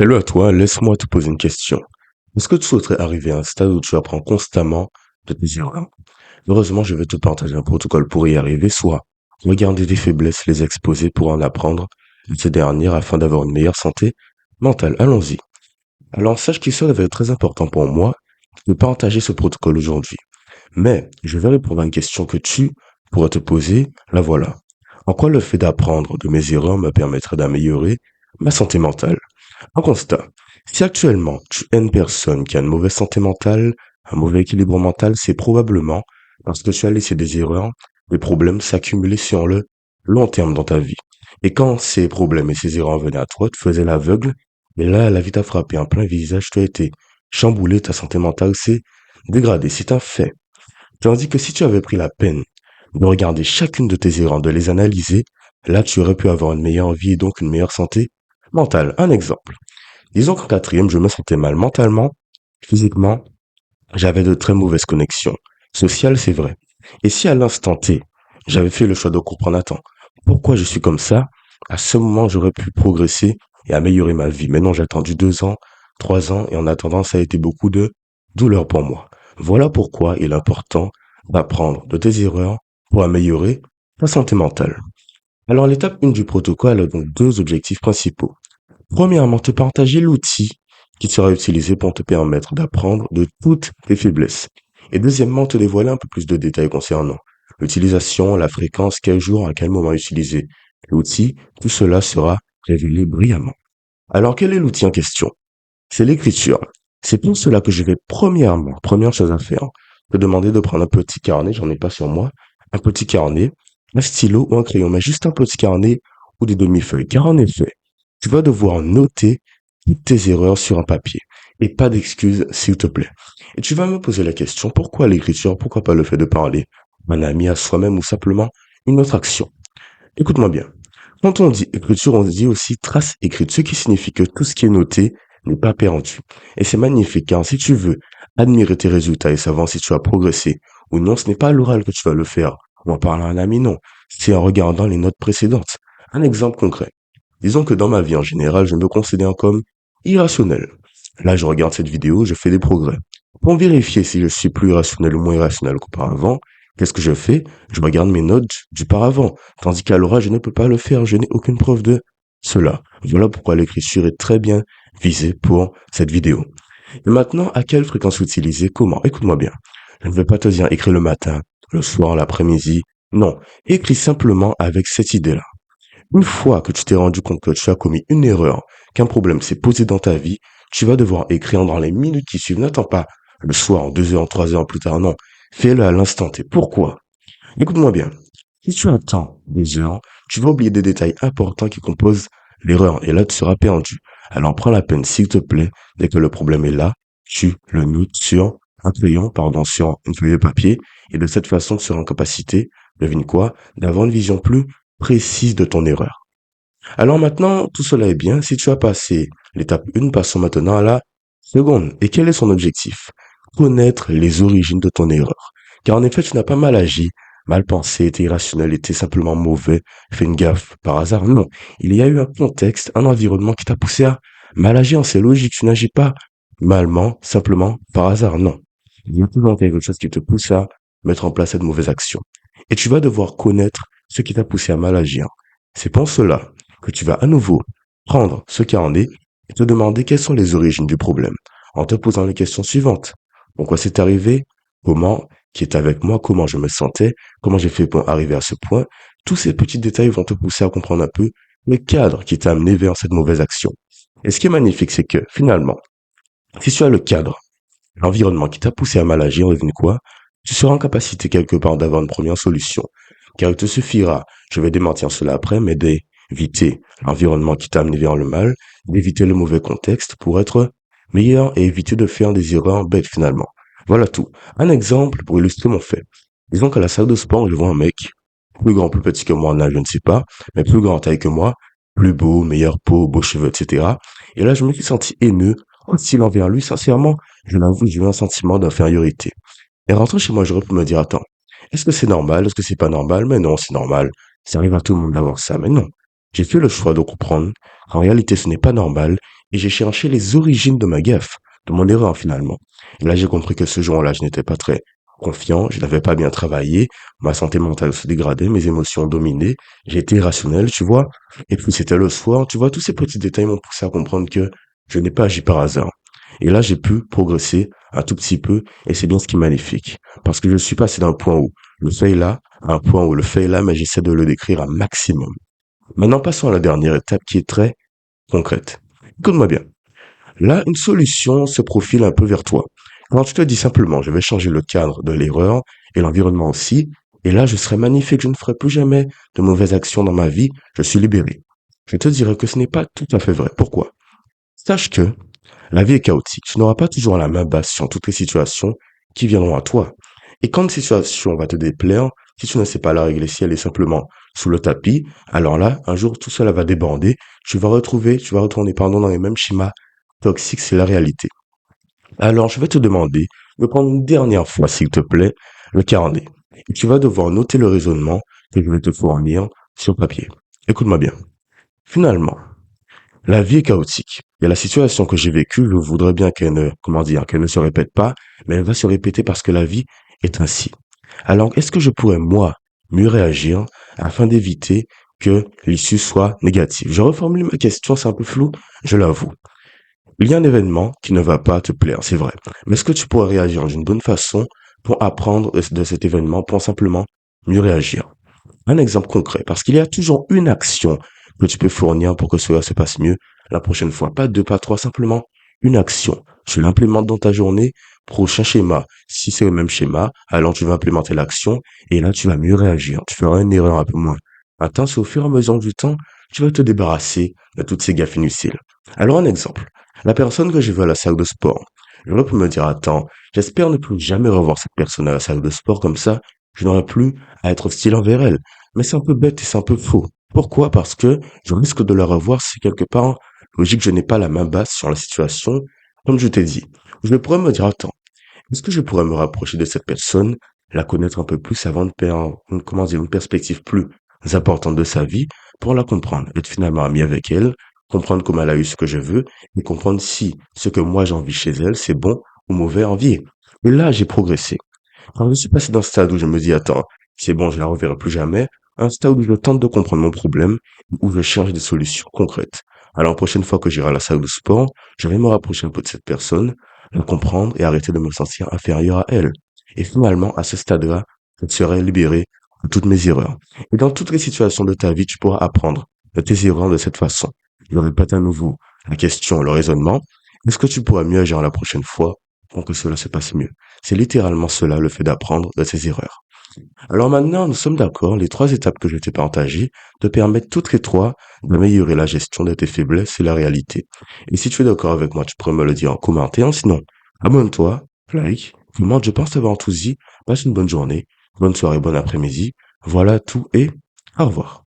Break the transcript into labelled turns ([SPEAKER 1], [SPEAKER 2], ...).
[SPEAKER 1] Hello à toi, laisse-moi te poser une question. Est-ce que tu souhaiterais arriver à un stade où tu apprends constamment de tes erreurs? Heureusement, je vais te partager un protocole pour y arriver, soit regarder tes faiblesses, les exposer pour en apprendre de ces dernières afin d'avoir une meilleure santé mentale. Allons-y. Alors, sache qu'il serait très important pour moi de partager ce protocole aujourd'hui. Mais je vais répondre à une question que tu pourrais te poser, la voilà. En quoi le fait d'apprendre de mes erreurs me permettrait d'améliorer ma santé mentale? Un constat. Si actuellement tu es une personne qui a une mauvaise santé mentale, un mauvais équilibre mental, c'est probablement parce que tu as laissé des erreurs, des problèmes s'accumuler sur le long terme dans ta vie. Et quand ces problèmes et ces erreurs venaient à toi, tu faisais l'aveugle, et là, la vie t'a frappé en plein visage, tu as été chamboulé, ta santé mentale s'est dégradée. C'est un fait. Tandis que si tu avais pris la peine de regarder chacune de tes erreurs, de les analyser, là, tu aurais pu avoir une meilleure vie et donc une meilleure santé mentale. Un exemple. Disons qu'en quatrième, je me sentais mal mentalement, physiquement, j'avais de très mauvaises connexions. Sociales, c'est vrai. Et si à l'instant T, j'avais fait le choix de comprendre, attends, pourquoi je suis comme ça, à ce moment, j'aurais pu progresser et améliorer ma vie. Maintenant, j'ai attendu 2 ans, 3 ans, et en attendant, ça a été beaucoup de douleur pour moi. Voilà pourquoi il est important d'apprendre de tes erreurs pour améliorer ta santé mentale. Alors, l'étape 1 du protocole a donc deux objectifs principaux. Premièrement, te partager l'outil qui sera utilisé pour te permettre d'apprendre de toutes tes faiblesses. Et deuxièmement, te dévoiler un peu plus de détails concernant l'utilisation, la fréquence, quel jour, à quel moment utiliser l'outil. Tout cela sera révélé brillamment. Alors, quel est l'outil en question? C'est l'écriture. C'est pour cela que je vais premièrement, première chose à faire, te demander de prendre un petit carnet, j'en ai pas sur moi, un petit carnet, un stylo ou un crayon, mais juste un petit carnet ou des demi-feuilles. Car en effet, tu vas devoir noter toutes tes erreurs sur un papier. Et pas d'excuses, s'il te plaît. Et tu vas me poser la question, pourquoi l'écriture? Pourquoi pas le fait de parler à un ami, à soi-même ou simplement une autre action? Écoute-moi bien. Quand on dit écriture, on dit aussi trace écrite, ce qui signifie que tout ce qui est noté n'est pas perdu. Et c'est magnifique, car si tu veux admirer tes résultats et savoir si tu as progressé ou non, ce n'est pas à l'oral que tu vas le faire, ou en parlant à un ami, non. C'est en regardant les notes précédentes. Un exemple concret. Disons que dans ma vie en général, je me considère comme irrationnel. Là, je regarde cette vidéo, je fais des progrès. Pour vérifier si je suis plus irrationnel ou moins irrationnel qu'auparavant, qu'est-ce que je fais? Je regarde mes notes du paravant. Tandis qu'à l'oral, je ne peux pas le faire, je n'ai aucune preuve de cela. Voilà pourquoi l'écriture est très bien visée pour cette vidéo. Et maintenant, à quelle fréquence utiliser? Comment? Écoute-moi bien. Je ne vais pas te dire écris le matin, le soir, l'après-midi. Non, écris simplement avec cette idée-là. Une fois que tu t'es rendu compte que tu as commis une erreur, qu'un problème s'est posé dans ta vie, tu vas devoir écrire dans les minutes qui suivent. N'attends pas le soir, 2 heures, 3 heures plus tard, non. Fais-le à l'instant T. Pourquoi? Écoute-moi bien. Si tu attends des heures, tu vas oublier des détails importants qui composent l'erreur et là tu seras perdu. Alors prends la peine, s'il te plaît, dès que le problème est là, tu le notes sur un crayon, pardon, sur une feuille de papier et de cette façon tu seras en capacité, devine quoi, d'avoir une vision plus précise de ton erreur. Alors maintenant, tout cela est bien. Si tu as passé l'étape 1, passons maintenant à la seconde. Et quel est son objectif? Connaître les origines de ton erreur. Car en effet, tu n'as pas mal agi, mal pensé, été irrationnel, été simplement mauvais, fait une gaffe par hasard. Non. Il y a eu un contexte, un environnement qui t'a poussé à mal agir. C'est logique. Tu n'agis pas malement, simplement par hasard. Non. Il y a toujours quelque chose qui te pousse à mettre en place cette mauvaise action. Et tu vas devoir connaître ce qui t'a poussé à mal agir. C'est pour cela que tu vas à nouveau prendre ce carnet et te demander quelles sont les origines du problème, en te posant les questions suivantes. Pourquoi c'est arrivé? Comment? Qui est avec moi? Comment je me sentais? Comment j'ai fait pour arriver à ce point? Tous ces petits détails vont te pousser à comprendre un peu le cadre qui t'a amené vers cette mauvaise action. Et ce qui est magnifique, c'est que finalement, si tu as le cadre, l'environnement qui t'a poussé à mal agir, devine quoi? Tu seras en capacité quelque part d'avoir une première solution. Car il te suffira, je vais démentir cela après, mais d'éviter l'environnement qui t'a amené vers le mal, d'éviter le mauvais contexte pour être meilleur et éviter de faire des erreurs bêtes finalement. Voilà tout. Un exemple pour illustrer mon fait. Disons qu'à la salle de sport, je vois un mec, plus grand, plus petit que moi en âge, je ne sais pas, mais plus grand en taille que moi, plus beau, meilleure peau, beaux cheveux, etc. Et là, je me suis senti haineux, hostile envers lui, sincèrement, je l'avoue, j'ai eu un sentiment d'infériorité. Et rentrant chez moi, j'aurais pu me dire, attends, est-ce que c'est normal? Est-ce que c'est pas normal? Mais non, c'est normal. Ça arrive à tout le monde d'avoir ça. Mais non. J'ai fait le choix de comprendre qu'en réalité, ce n'est pas normal et j'ai cherché les origines de ma gaffe, de mon erreur finalement. Et là, j'ai compris que ce jour-là, je n'étais pas très confiant, je n'avais pas bien travaillé, ma santé mentale se dégradait, mes émotions dominaient, j'ai été irrationnel, tu vois. Et puis c'était le soir, tu vois, tous ces petits détails m'ont poussé à comprendre que je n'ai pas agi par hasard. Et là, j'ai pu progresser un tout petit peu, et c'est bien ce qui est magnifique. Parce que je suis passé d'un point où le fait est là, à un point où le fait est là, mais j'essaie de le décrire un maximum. Maintenant, passons à la dernière étape qui est très concrète. Écoute-moi bien. Là, une solution se profile un peu vers toi. Alors, tu te dis simplement, je vais changer le cadre de l'erreur et l'environnement aussi, et là, je serai magnifique, je ne ferai plus jamais de mauvaises actions dans ma vie, je suis libéré. Je te dirais que ce n'est pas tout à fait vrai. Pourquoi? Sache que la vie est chaotique. Tu n'auras pas toujours la main basse sur toutes les situations qui viendront à toi. Et quand une situation va te déplaire, si tu ne sais pas la régler, si elle est simplement sous le tapis, alors là, un jour, tout cela va déborder. Tu vas retourner, pardon, dans les mêmes schémas toxiques, c'est la réalité. Alors, je vais te demander de prendre une dernière fois, s'il te plaît, le carnet. Et tu vas devoir noter le raisonnement que je vais te fournir sur papier. Écoute-moi bien. Finalement, la vie est chaotique. Et la situation que j'ai vécue, je voudrais bien qu'elle ne, comment dire, qu'elle ne se répète pas, mais elle va se répéter parce que la vie est ainsi. Alors, est-ce que je pourrais, moi, mieux réagir afin d'éviter que l'issue soit négative? Je reformule ma question, c'est un peu flou, je l'avoue. Il y a un événement qui ne va pas te plaire, c'est vrai. Mais est-ce que tu pourrais réagir d'une bonne façon pour apprendre de cet événement, pour simplement mieux réagir? Un exemple concret, parce qu'il y a toujours une action que tu peux fournir pour que cela se passe mieux la prochaine fois. Pas deux, pas trois, simplement une action. Tu l'implémentes dans ta journée, prochain schéma. Si c'est le même schéma, alors tu vas implémenter l'action et là tu vas mieux réagir. Tu feras une erreur un peu moins intense et au fur et à mesure du temps, tu vas te débarrasser de toutes ces gaffes inutiles. Alors un exemple. La personne que j'ai vue à la salle de sport. J'aurais pu me dire, attends, j'espère ne plus jamais revoir cette personne à la salle de sport comme ça, je n'aurai plus à être hostile envers elle. Mais c'est un peu bête et c'est un peu faux. Pourquoi? Parce que je risque de la revoir si quelque part, logique, je n'ai pas la main basse sur la situation, comme je t'ai dit. Je pourrais me dire, attends, est-ce que je pourrais me rapprocher de cette personne, la connaître un peu plus avant de perdre, comment dire, une perspective plus importante de sa vie pour la comprendre, être finalement ami avec elle, comprendre comment elle a eu ce que je veux et comprendre si ce que moi j'envie chez elle, c'est bon ou mauvais à envier. Et là, j'ai progressé. Alors, je suis passé d'un stade où je me dis, attends, c'est bon, je la reverrai plus jamais, à un stade où je tente de comprendre mon problème, où je cherche des solutions concrètes. Alors, la prochaine fois que j'irai à la salle de sport, je vais me rapprocher un peu de cette personne, la comprendre et arrêter de me sentir inférieur à elle. Et finalement, à ce stade-là, je serai libéré de toutes mes erreurs. Et dans toutes les situations de ta vie, tu pourras apprendre de tes erreurs de cette façon. Je répète à nouveau la question, le raisonnement. Est-ce que tu pourras mieux agir la prochaine fois pour que cela se passe mieux? C'est littéralement cela, le fait d'apprendre de ses erreurs. Alors maintenant, nous sommes d'accord, les trois étapes que je t'ai partagées te permettent toutes les trois d'améliorer la gestion de tes faiblesses et la réalité. Et si tu es d'accord avec moi, tu pourrais me le dire en commentaire. Sinon, abonne-toi, like, commente, je pense t'avoir tout dit. Passe une bonne journée, bonne soirée, bon après-midi. Voilà tout et au revoir.